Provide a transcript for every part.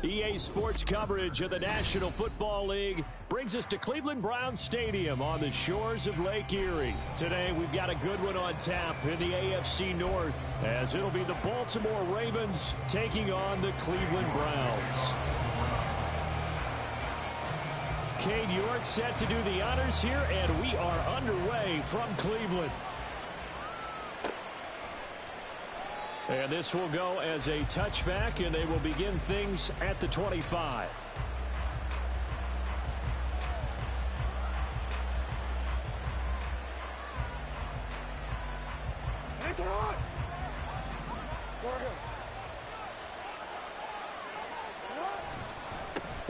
EA Sports coverage of the National Football League brings us to Cleveland Browns Stadium on the shores of Lake Erie. Today, we've got a good one on tap in the AFC North, as it'll be the Baltimore Ravens taking on the Cleveland Browns. Cade York set to do the honors here, and we are underway from Cleveland. And this will go as a touchback, and they will begin things at the 25.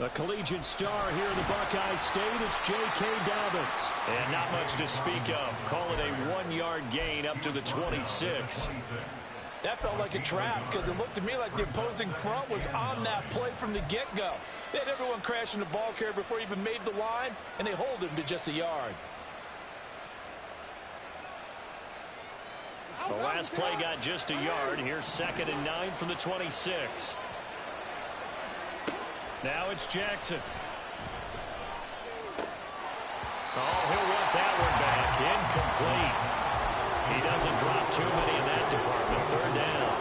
A collegiate star here in the Buckeye State, it's J.K. Dobbins. And not much to speak of. Call it a 1-yard gain up to the 26. That felt like a trap because it looked to me like the opposing front was on that play from the get-go. They had everyone crashing the ball carrier before he even made the line, and they hold him to just a yard. The last play got just a yard. Here's 2nd and 9 from the 26. Now it's Jackson. Oh, he'll want that one back. Incomplete. He doesn't drop too many in that department. 3rd down.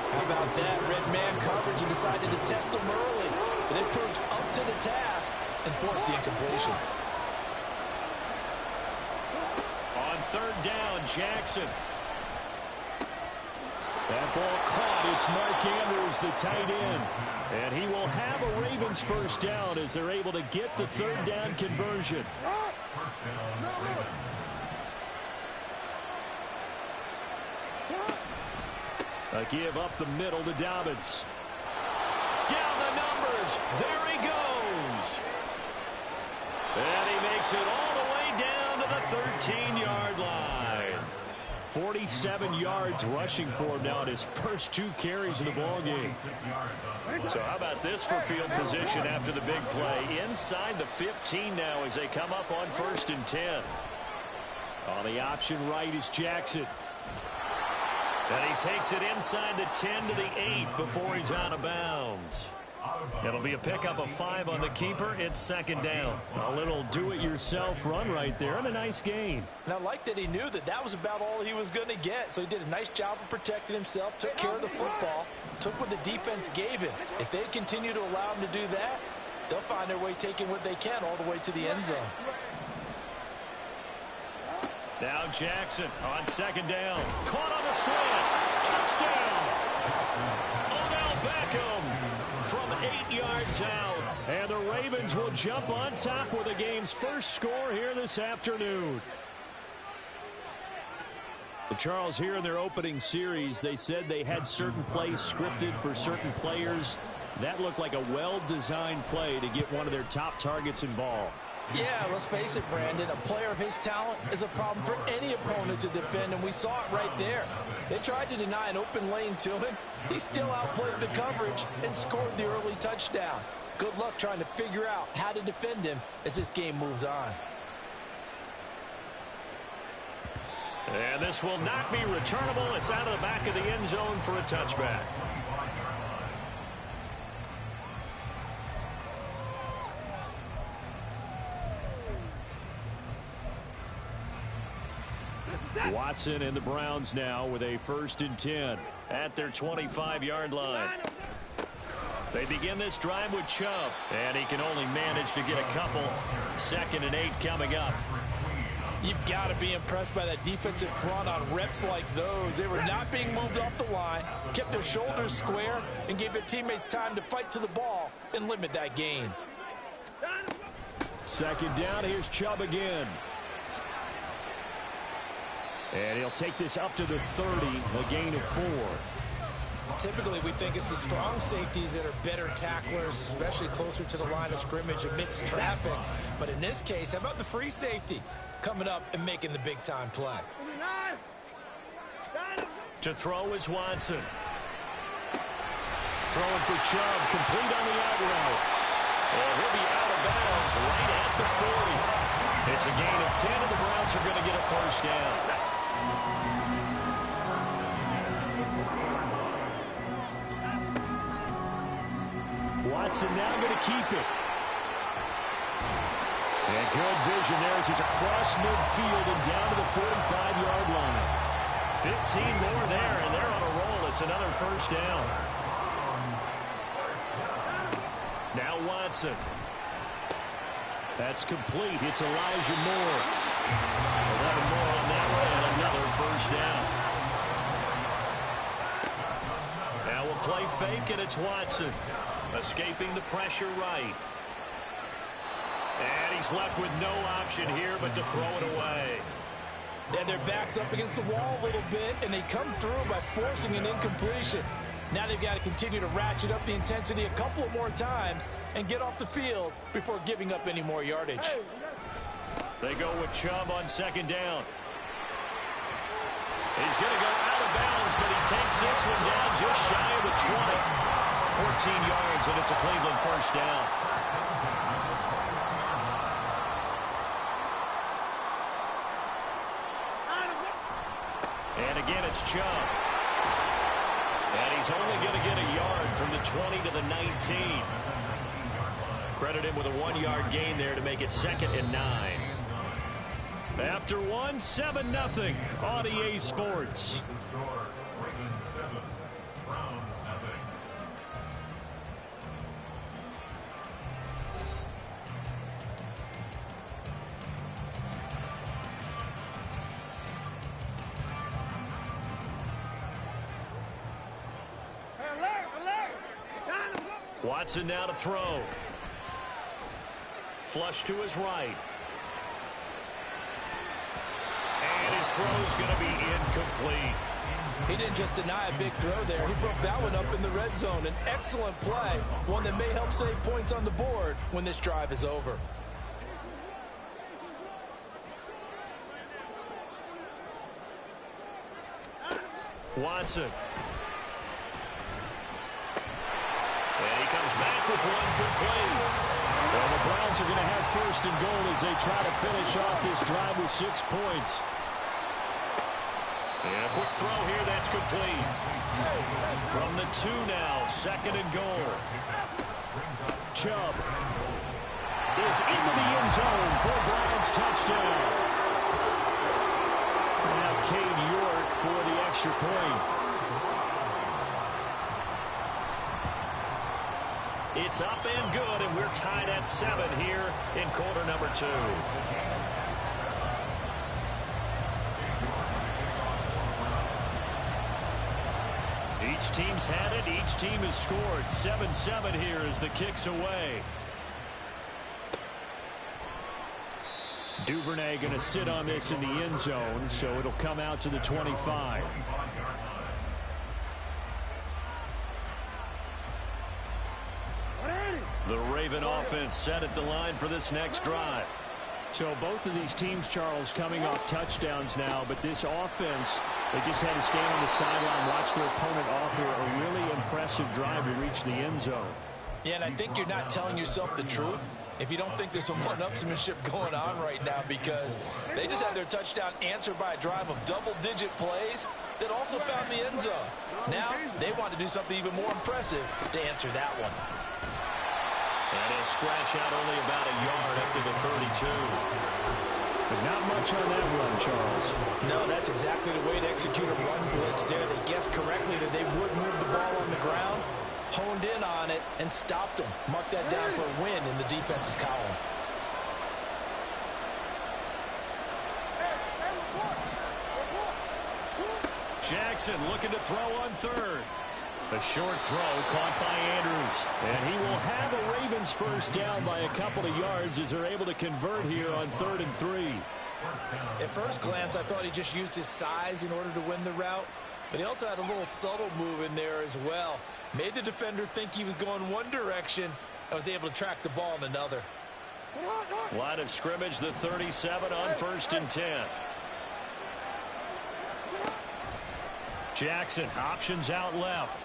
How about that? Red man coverage and decided to test him early. But it proved up to the task and forced the incompletion. On 3rd down, Jackson. That ball caught. It's Mark Andrews, the tight end. And he will have a Ravens 1st down as they're able to get the 3rd down conversion. A give up the middle to Dobbins. Down the numbers. There he goes. And he makes it all the way down to the 13-yard line. 47 yards rushing for him now in his first 2 carries in the ballgame. So how about this for field position after the big play? Inside the 15 now as they come up on 1st and 10. On the option right is Jackson. And he takes it inside the 10 to the 8 before he's out of bounds. It'll be a pickup of 5 on the keeper. It's 2nd down. A little do-it-yourself run right there and a nice gain. And I like that he knew that that was about all he was going to get. So he did a nice job of protecting himself, took care of the football, took what the defense gave him. If they continue to allow him to do that, they'll find their way taking what they can all the way to the end zone. Now Jackson on 2nd down. Caught on the slant. Touchdown. Odell Beckham from 8 yards out. And the Ravens will jump on top with the game's first score here this afternoon. The Charles here in their opening series, they said they had certain plays scripted for certain players. That looked like a well-designed play to get one of their top targets involved. Yeah, let's face it, Brandon. A player of his talent is a problem for any opponent to defend, and we saw it right there. They tried to deny an open lane to him. He still outplayed the coverage and scored the early touchdown. Good luck trying to figure out how to defend him as this game moves on. And this will not be returnable. It's out of the back of the end zone for a touchback. Watson and the Browns now with a 1st and 10 at their 25-yard line. They begin this drive with Chubb, and he can only manage to get a couple. 2nd and 8 coming up. You've got to be impressed by that defensive front on reps like those. They were not being moved off the line, kept their shoulders square, and gave their teammates time to fight to the ball and limit that gain. 2nd down, here's Chubb again. And he'll take this up to the 30, a gain of 4. Typically, we think it's the strong safeties that are better tacklers, especially closer to the line of scrimmage amidst traffic. But in this case, how about the free safety coming up and making the big-time play? To throw is Watson. Throwing for Chubb, complete on the out route. And he'll be out of bounds right at the 40. It's a gain of 10, and the Browns are going to get a 1st down. Watson now going to keep it. And good vision there as he's across midfield and down to the 45-yard line. 15 more there, and they're on a roll. It's another first down. Now Watson. That's complete. It's Elijah Moore. 11 more on that one, and another first down. Now we'll play fake, and it's Watson. Escaping the pressure right. And he's left with no option here but to throw it away. They have their backs up against the wall a little bit, and they come through by forcing an incompletion. Now they've got to continue to ratchet up the intensity a couple of more times and get off the field before giving up any more yardage. They go with Chubb on second down. He's going to go out of bounds, but he takes this one down just shy of the 20. 14 yards, and it's a Cleveland first down. And again, it's Chubb. And he's only going to get a yard from the 20 to the 19. Credit him with a 1-yard gain there to make it 2nd and 9. After one, 7-0 on EA Sports. Watson now to throw. Flush to his right. And his throw's going to be incomplete. He didn't just deny a big throw there. He broke that one up in the red zone. An excellent play, one that may help save points on the board when this drive is over. Watson. And he comes back with one complete. Well, the Browns are going to have 1st and goal as they try to finish off this drive with 6 points. And a quick throw here, that's complete. From the 2 now, 2nd and goal. Chubb is into the end zone for a Browns touchdown. Now Cade York for the extra point. It's up and good, and we're tied at 7 here in quarter number 2. Each team's had it. Each team has scored. 7-7 here as the kick's away. Duvernay going to sit on this in the end zone, so it'll come out to the 25. The Raven offense set at the line for this next drive. So both of these teams, Charles, coming off touchdowns now, but this offense, they just had to stand on the sideline, watch their opponent author a really impressive drive to reach the end zone. Yeah, and I think you're not telling yourself the truth if you don't think there's some one-upsmanship going on right now, because they just had their touchdown answered by a drive of double-digit plays that also found the end zone. Now they want to do something even more impressive to answer that one. And he'll scratch out only about a yard up to the 32. But not much on that run, Charles. No, that's exactly the way to execute a run blitz there. They guessed correctly that they would move the ball on the ground, honed in on it, and stopped them. Mark that down for a win in the defense's column. Jackson looking to throw on 3rd. A short throw caught by Andrews. And he will have the Ravens first down by a couple of yards as they're able to convert here on 3rd and 3. At first glance, I thought he just used his size in order to win the route, but he also had a little subtle move in there as well. Made the defender think he was going one direction and was able to track the ball in another. Line of scrimmage, the 37 on 1st and 10. Jackson options out left.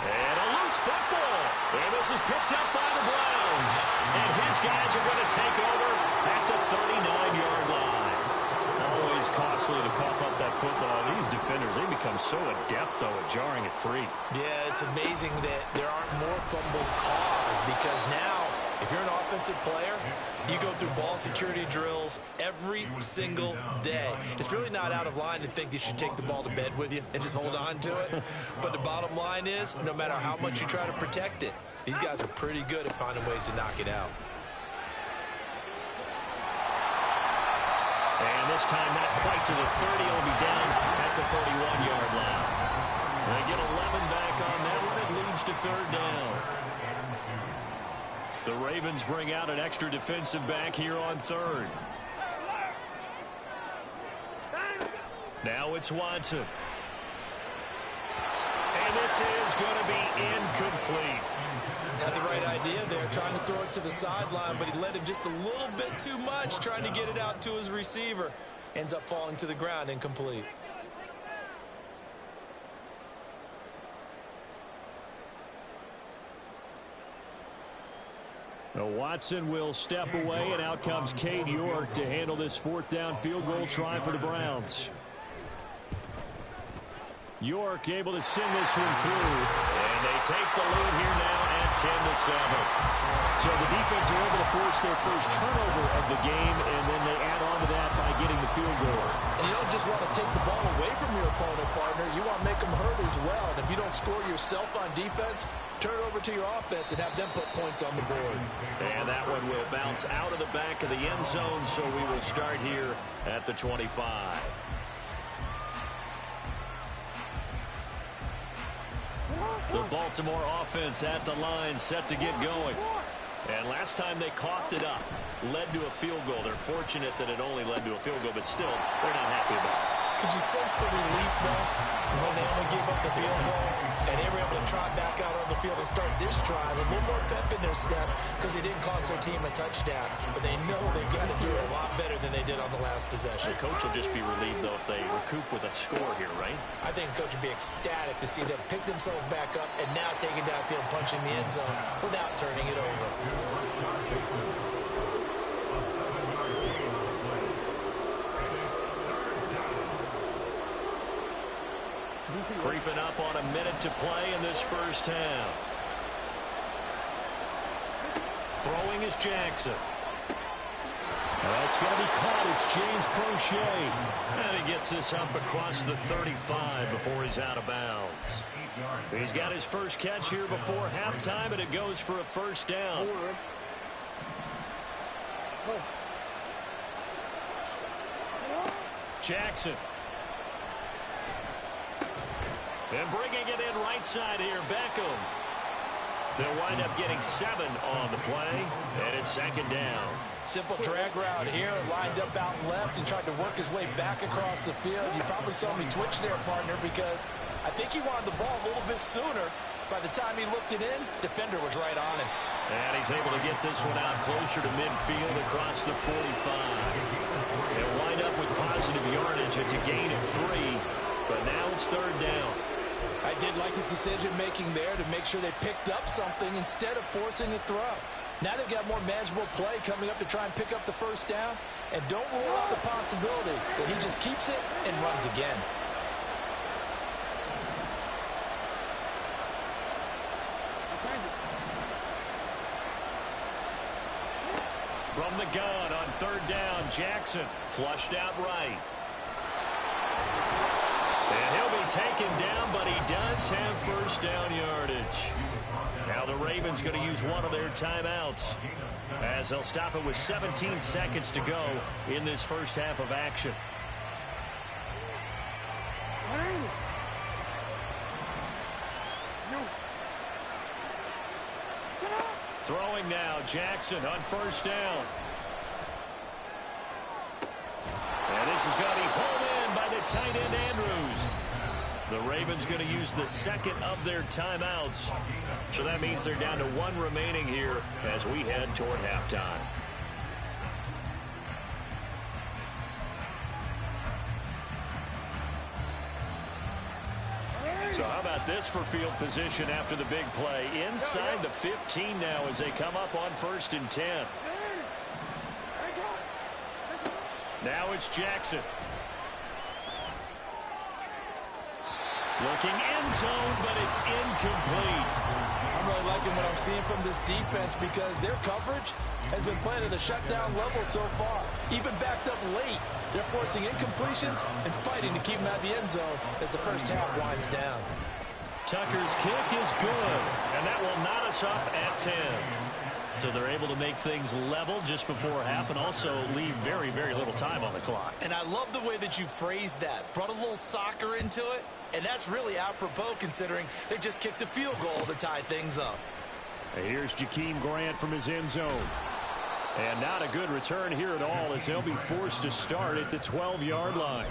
And a loose football. And this is picked up by the Browns. And his guys are going to take over at the 39-yard line. Always is costly to cough up that football. These defenders, they become so adept, though, at jarring it free. Yeah, it's amazing that there aren't more fumbles caused because now, if you're an offensive player, you go through ball security drills every single day. It's really not out of line to think you should take the ball to bed with you and just hold on to it. But the bottom line is, no matter how much you try to protect it, these guys are pretty good at finding ways to knock it out. And this time not quite to the 30. It'll be down at the 31-yard line. They get 11 back on that one. It leads to third down. The Ravens bring out an extra defensive back here on third. Now it's Watson. And this is going to be incomplete. Had the right idea there, trying to throw it to the sideline, but he let him just a little bit too much, trying to get it out to his receiver. Ends up falling to the ground, incomplete. Now Watson will step away, and out comes Cade York to handle this fourth down field goal try for the Browns. York able to send this one through. And they take the lead here now at 10-7. So the defense are able to force their first turnover of the game, and then they add on to that by getting the field goal. And you don't just want to take the ball away from your opponent, partner. You want to make them hurt as well. And if you don't score yourself on defense, turn it over to your offense and have them put points on the board. And that one will bounce out of the back of the end zone, so we will start here at the 25. The Baltimore offense at the line, set to get going. And last time they coughed it up, led to a field goal. They're fortunate that it only led to a field goal, but still, they're not happy about it. Could you sense the relief, though, when they only gave up the field goal and they were able to trot back out on the field and start this drive? A little more pep in their step because they didn't cost their team a touchdown, but they know they've got to do it a lot better than they did on the last possession. The coach will just be relieved, though, if they recoup with a score here, right? I think the coach would be ecstatic to see them pick themselves back up and now take it downfield, punching the end zone without turning it over. Creeping up on a minute to play in this first half. Throwing is Jackson. That's going to be caught. It's James Prochet. And he gets this up across the 35 before he's out of bounds. He's got his first catch here before halftime, and it goes for a first down. Jackson. And bringing it in right side here, Beckham. They'll wind up getting 7 on the play, and it's second down. Simple drag route here, lined up out left and tried to work his way back across the field. You probably saw me twitch there, partner, because I think he wanted the ball a little bit sooner. By the time he looked it in, defender was right on him. And he's able to get this one out closer to midfield across the 45. They'll wind up with positive yardage. It's a gain of 3, but now it's third down. I did like his decision-making there to make sure they picked up something instead of forcing a throw. Now they've got more manageable play coming up to try and pick up the first down. And don't rule out the possibility that he just keeps it and runs again. From the gun on third down, Jackson flushed out right. And he'll be taken down, but he does have first down yardage. Now the Ravens going to use one of their timeouts as they'll stop it with 17 seconds to go in this first half of action. Throwing now, Jackson on first down. And this is going to be pulled in by the tight end, Andrews. The Ravens going to use the second of their timeouts. So that means they're down to 1 remaining here as we head toward halftime. So how about this for field position after the big play? Inside the 15 now as they come up on 1st and 10. Now it's Jackson. Looking end zone, but it's incomplete. I'm really liking what I'm seeing from this defense because their coverage has been playing at a shutdown level so far. Even backed up late, they're forcing incompletions and fighting to keep them out of the end zone as the first half winds down. Tucker's kick is good, and that will knot us up at 10. So they're able to make things level just before half and also leave very, very little time on the clock. And I love the way that you phrased that. Brought a little soccer into it, and that's really apropos considering they just kicked a field goal to tie things up. And here's Jakeem Grant from his end zone. And not a good return here at all as they'll be forced to start at the 12-yard line.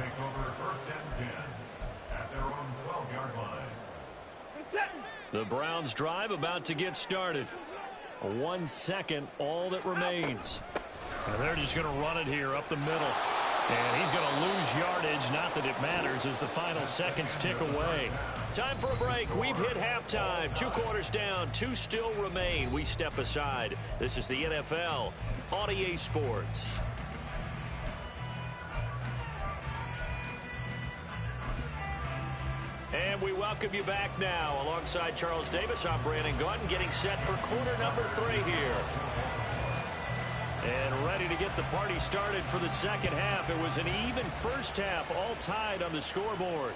The Browns drive about to get started. 1 second, all that remains. And they're just going to run it here up the middle. And he's going to lose yardage. Not that it matters as the final seconds tick away. Time for a break. We've hit halftime. 2 quarters down. 2 still remain. We step aside. This is the NFL on EA Sports. And we welcome you back now. Alongside Charles Davis, I'm Brandon Gaudin, getting set for quarter number 3 here. And ready to get the party started for the second half. It was an even first half, all tied on the scoreboard.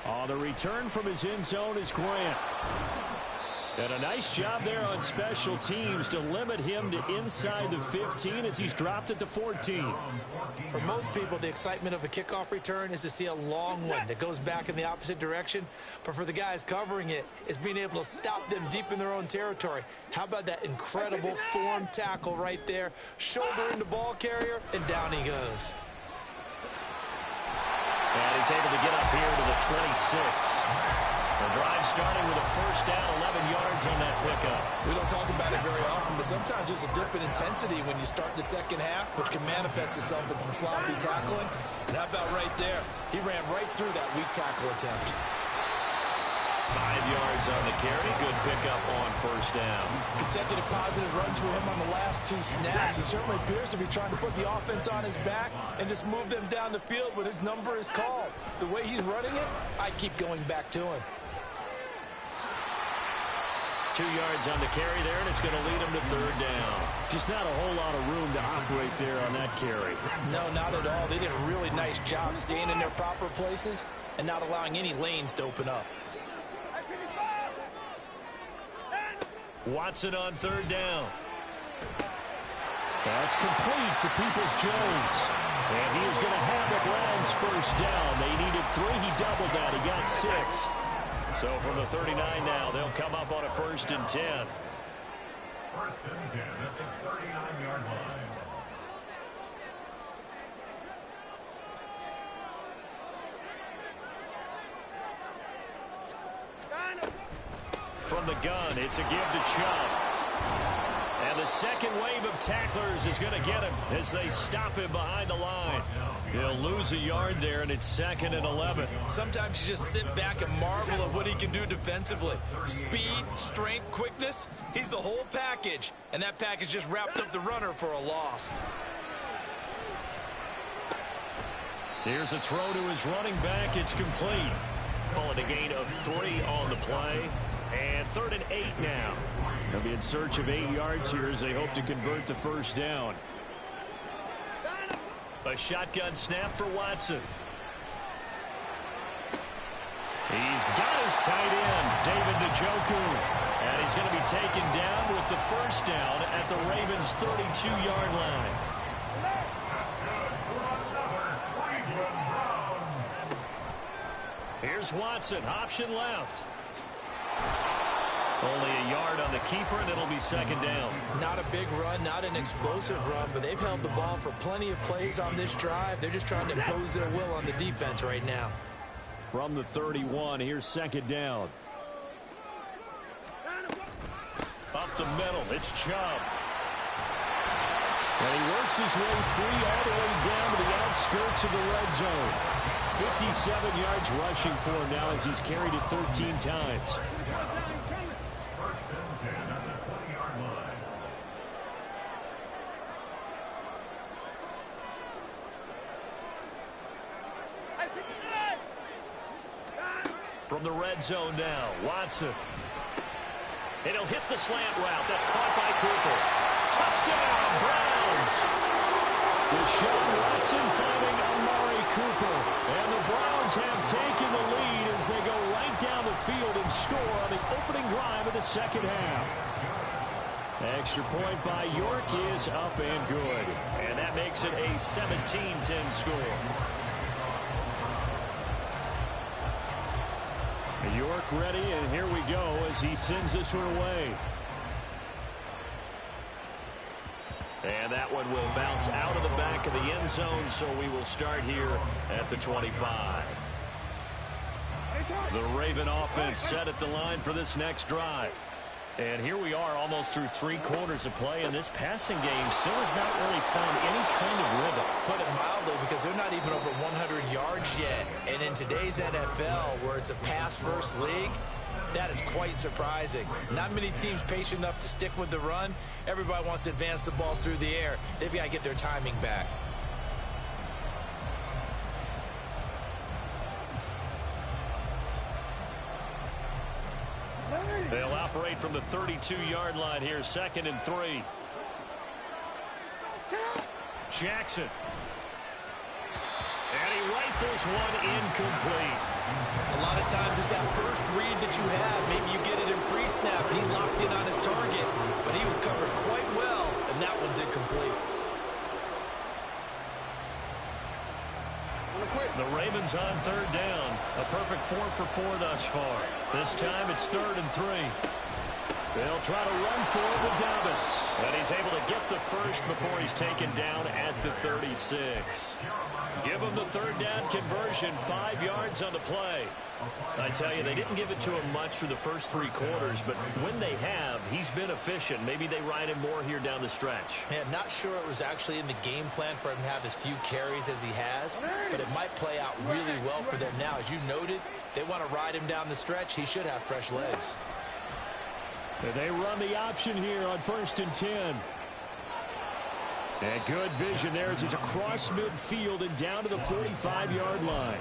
On the return from his end zone is Grant. And a nice job there on special teams to limit him to inside the 15 as he's dropped at the 14. For most people, the excitement of a kickoff return is to see a long one that goes back in the opposite direction. But for the guys covering it, it's being able to stop them deep in their own territory. How about that incredible form tackle right there? Shoulder into ball carrier, and down he goes. And he's able to get up here to the 26. The drive starting with a first down, 11 yards on that pickup. We don't talk about it very often, but sometimes there's a dip in intensity when you start the second half, which can manifest itself in some sloppy tackling. And how about right there? He ran right through that weak tackle attempt. 5 yards on the carry. Good pickup on first down. Consecutive positive runs for him on the last 2 snaps. He certainly appears to be trying to put the offense on his back and just move them down the field when his number is called. The way he's running it, I keep going back to him. 2 yards on the carry there, and it's going to lead him to third down. Just not a whole lot of room to operate there on that carry. No, not at all. They did a really nice job staying in their proper places and not allowing any lanes to open up. Watson on third down. That's complete to Peoples-Jones. And he is going to have the Browns first down. They needed 3. He doubled that. He got 6. So from the 39 now, they'll come up on a 1st and 10. 1st and 10 at the 39-yard line. From the gun, it's a give to Chubb. And the second wave of tacklers is going to get him as they stop him behind the line. He'll lose a yard there, and it's 2nd and 11. Sometimes you just sit back and marvel at what he can do defensively. Speed, strength, quickness, he's the whole package. And that package just wrapped up the runner for a loss. Here's a throw to his running back. It's complete. Calling a gain of 3 on the play. And 3rd and 8 now. They'll be in search of 8 yards here as they hope to convert the first down. A shotgun snap for Watson. He's got his tight end, David Njoku. And he's going to be taken down with the first down at the Ravens' 32-yard line. Here's Watson, option left. Only a yard on the keeper, and it'll be 2nd down. Not a big run, not an explosive run, but they've held the ball for plenty of plays on this drive. They're just trying to impose their will on the defense right now. From the 31, here's 2nd down. Up the middle, it's Chubb. And he works his way free all the way down to the outskirts of the red zone. 57 yards rushing for him now as he's carried it 13 times. 1st and 10 at the 20-yard line. From the red zone now, Watson. And he'll hit the slant route. That's caught by Cooper. Touchdown, Browns! Deshaun Watson finding Amari Cooper. And the Browns have taken the lead as they go right down the field and score on the opening drive of the second half. Extra point by York is up and good. And that makes it a 17-10 score. York ready, and here we go as he sends this one away. And that one will bounce out of the back of the end zone, so we will start here at the 25. The Raven offense set at the line for this next drive. And here we are almost through 3 quarters of play, and this passing game still has not really found any kind of rhythm. Put it mildly, because they're not even over 100 yards yet. And in today's NFL, where it's a pass-first league, that is quite surprising. Not many teams patient enough to stick with the run. Everybody wants to advance the ball through the air. They've got to get their timing back. They'll operate from the 32-yard line here, 2nd and 3. Jackson. And he rifles one incomplete. A lot of times it's that first read that you have. Maybe you get it in pre-snap, and he locked in on his target. But he was covered quite well, and that one's incomplete. The Ravens on 3rd down. A perfect 4 for 4 thus far. This time it's 3rd and 3. They'll try to run for it with Dobbins. And he's able to get the first before he's taken down at the 36. Give him the 3rd down conversion, 5 yards on the play. I tell you, they didn't give it to him much through the first 3 quarters, but when they have, he's been efficient. Maybe they ride him more here down the stretch. Yeah, not sure it was actually in the game plan for him to have as few carries as he has, but it might play out really well for them now. As you noted, if they want to ride him down the stretch, he should have fresh legs. They run the option here on 1st and 10. And good vision there as he's across midfield and down to the 45-yard line.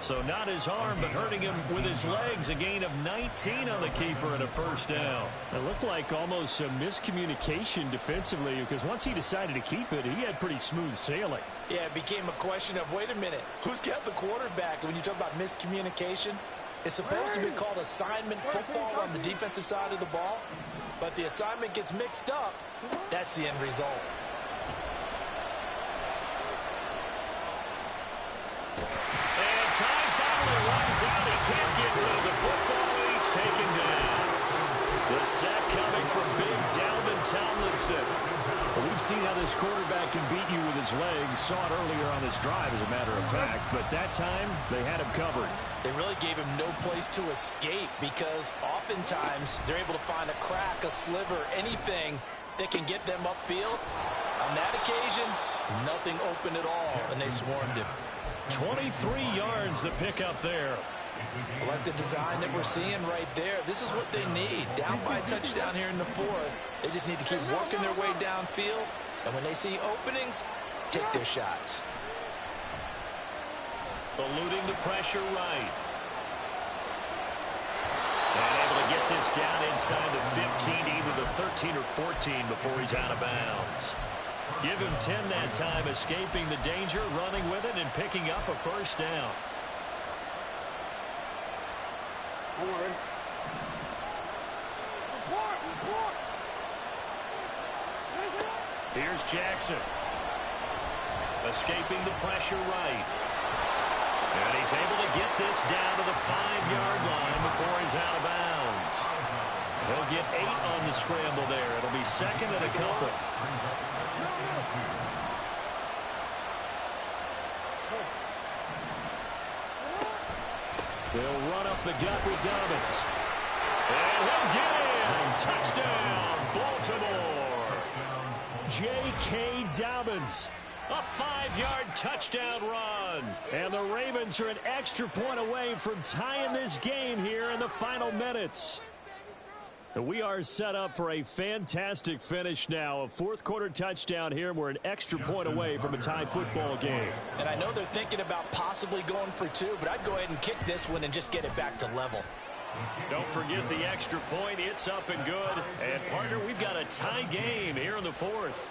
So not his arm, but hurting him with his legs. A gain of 19 on the keeper and a 1st down. It looked like almost a miscommunication defensively, because once he decided to keep it, he had pretty smooth sailing. Yeah, it became a question of, wait a minute, who's got the quarterback? And when you talk about miscommunication, it's supposed to be called assignment football on the defensive side of the ball, but the assignment gets mixed up. That's the end result. And time finally runs out. He can't get rid of the football. He's taken down. The sack coming from big Dalvin Tomlinson. Well, we've seen how this quarterback can beat you with his legs. Saw it earlier on this drive, as a matter of fact. But that time, they had him covered. They really gave him no place to escape, because oftentimes they're able to find a crack, a sliver, anything that can get them upfield. On that occasion, nothing open at all, and they swarmed him. 23 yards the pickup there. I like the design that we're seeing right there. This is what they need. Down by a touchdown here in the 4th. They just need to keep working their way downfield. And when they see openings, take their shots. Eluding the pressure right. And able to get this down inside the 15, either the 13 or 14 before he's out of bounds. Give him 10 that time, escaping the danger, running with it, and picking up a 1st down. Here's Jackson. Escaping the pressure right. And he's able to get this down to the 5-yard line before he's out of bounds. He'll get 8 on the scramble there. It'll be 2nd and a couple. They'll run up the gut with Dobbins. And he'll get in. Touchdown, Baltimore. J.K. Dobbins. A 5-yard touchdown run. And the Ravens are an extra point away from tying this game here in the final minutes. We are set up for a fantastic finish now. A fourth-quarter touchdown here. We're an extra point away from a tie football game. And I know they're thinking about possibly going for two, but I'd go ahead and kick this one and just get it back to level. Don't forget the extra point. It's up and good. And, partner, we've got a tie game here in the fourth.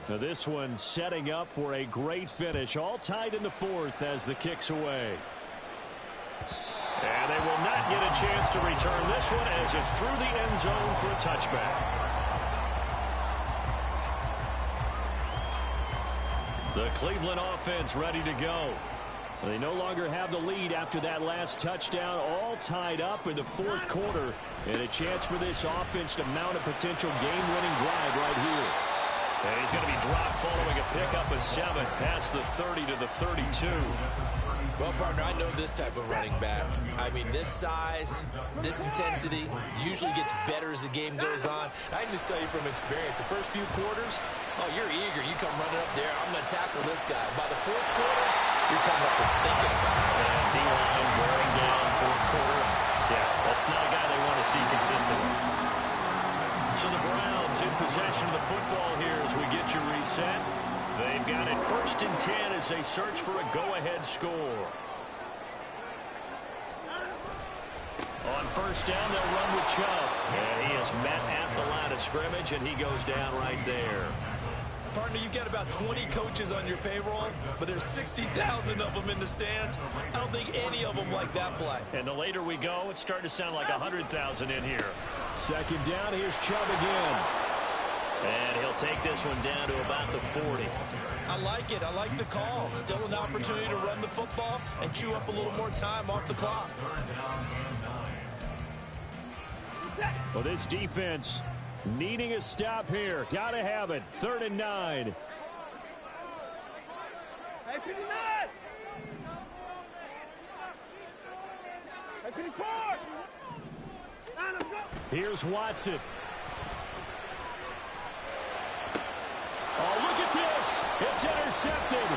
Now this one setting up for a great finish. All tied in the fourth as the kick's away. And they will not get a chance to return this one as it's through the end zone for a touchback. The Cleveland offense ready to go. They no longer have the lead after that last touchdown. All tied up in the fourth quarter. And a chance for this offense to mount a potential game-winning drive right here. And he's going to be dropped following a pickup of 7 past the 30 to the 32. Well, partner, I know this type of running back. I mean, this size, this intensity usually gets better as the game goes on. I can just tell you from experience, the first few quarters, oh, you're eager. You come running up there, I'm going to tackle this guy. By the fourth quarter, you're coming up and thinking about it. And D-line wearing down fourth quarter. Yeah, that's not a guy they want to see consistently. So the Browns in possession of the football here as we get you reset. They've got it 1st and 10 as they search for a go-ahead score. On first down, they'll run with Chubb. And he is met at the line of scrimmage, and he goes down right there. Partner, you've got about 20 coaches on your payroll, but there's 60,000 of them in the stands. I don't think any of them like that play. And the later we go, it's starting to sound like 100,000 in here. Second down, here's Chubb again. And he'll take this one down to about the 40. I like it. I like the call. Still an opportunity to run the football and chew up a little more time off the clock. Well, this defense needing a stop here. Got to have it. 3rd and 9. Hey, 59! Hey, 54! Now let's go! Here's Watson. Oh, look at this. It's intercepted.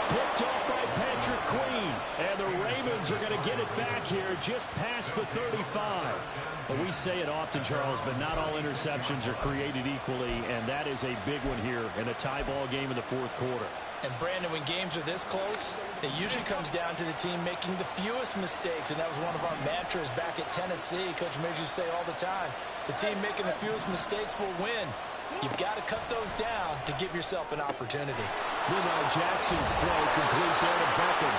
Picked off by Patrick Queen. And the Ravens are going to get it back here just past the 35. Well, we say it often, Charles, but not all interceptions are created equally, and that is a big one here in a tie ball game in the fourth quarter. And, Brandon, when games are this close, it usually comes down to the team making the fewest mistakes, and that was one of our mantras back at Tennessee. Coach Midge used to say all the time, the team making the fewest mistakes will win. You've got to cut those down to give yourself an opportunity. Meanwhile, Jackson's throw complete there to Beckham.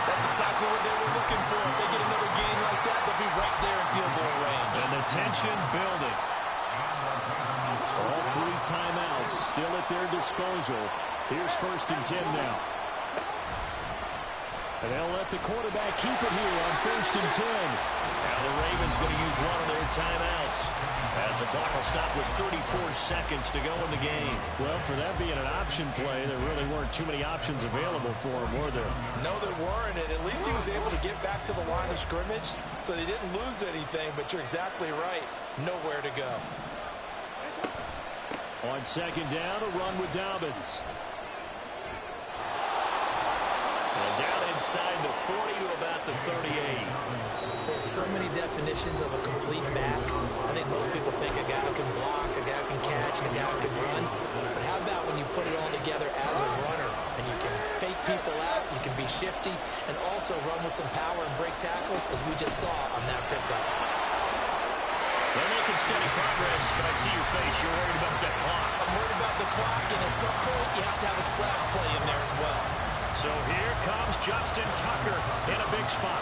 That's exactly what they were looking for. If they get another gain like that, they'll be right there in field goal range. And the tension building. All 3 timeouts still at their disposal. Here's 1st and 10 now. And they'll let the quarterback keep it here on 1st and 10. Now the Ravens going to use one of their timeouts as the clock will stop with 34 seconds to go in the game. Well, for that being an option play, there really weren't too many options available for him, were there? No, there weren't, and at least he was able to get back to the line of scrimmage, so they didn't lose anything, but you're exactly right. Nowhere to go. On 2nd down, a run with Dobbins. And down inside the 40 to about the 38. There's so many definitions of a complete back. I think most people think a guy can block, a guy can catch, and a guy can run. But how about when you put it all together as a runner, and you can fake people out, you can be shifty, and also run with some power and break tackles, as we just saw on that pickup. They're making steady progress, but I see your face. You're worried about that clock. I'm worried about the clock, and at some point, you have to have a splash play in there as well. So here comes Justin Tucker in a big spot.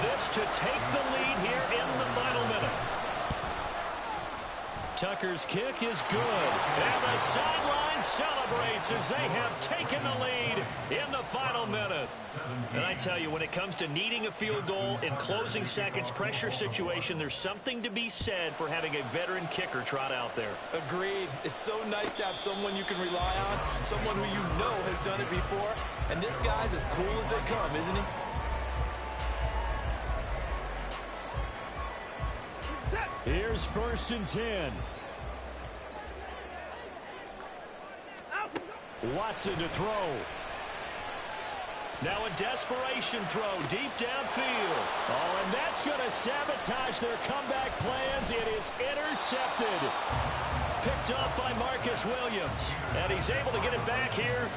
This to take the lead here in the final minute. Tucker's kick is good. And the sideline celebrates as they have taken the lead in the final minute. And I tell you, when it comes to needing a field goal in closing seconds, pressure situation, there's something to be said for having a veteran kicker trot out there. Agreed. It's so nice to have someone you can rely on, someone who you know has done it before. And this guy's as cool as they come, isn't he? Here's 1st and 10. Watson to throw. Now a desperation throw deep downfield. Oh, and that's going to sabotage their comeback plans. It is intercepted. Picked up by Marcus Williams. And he's able to get it back here.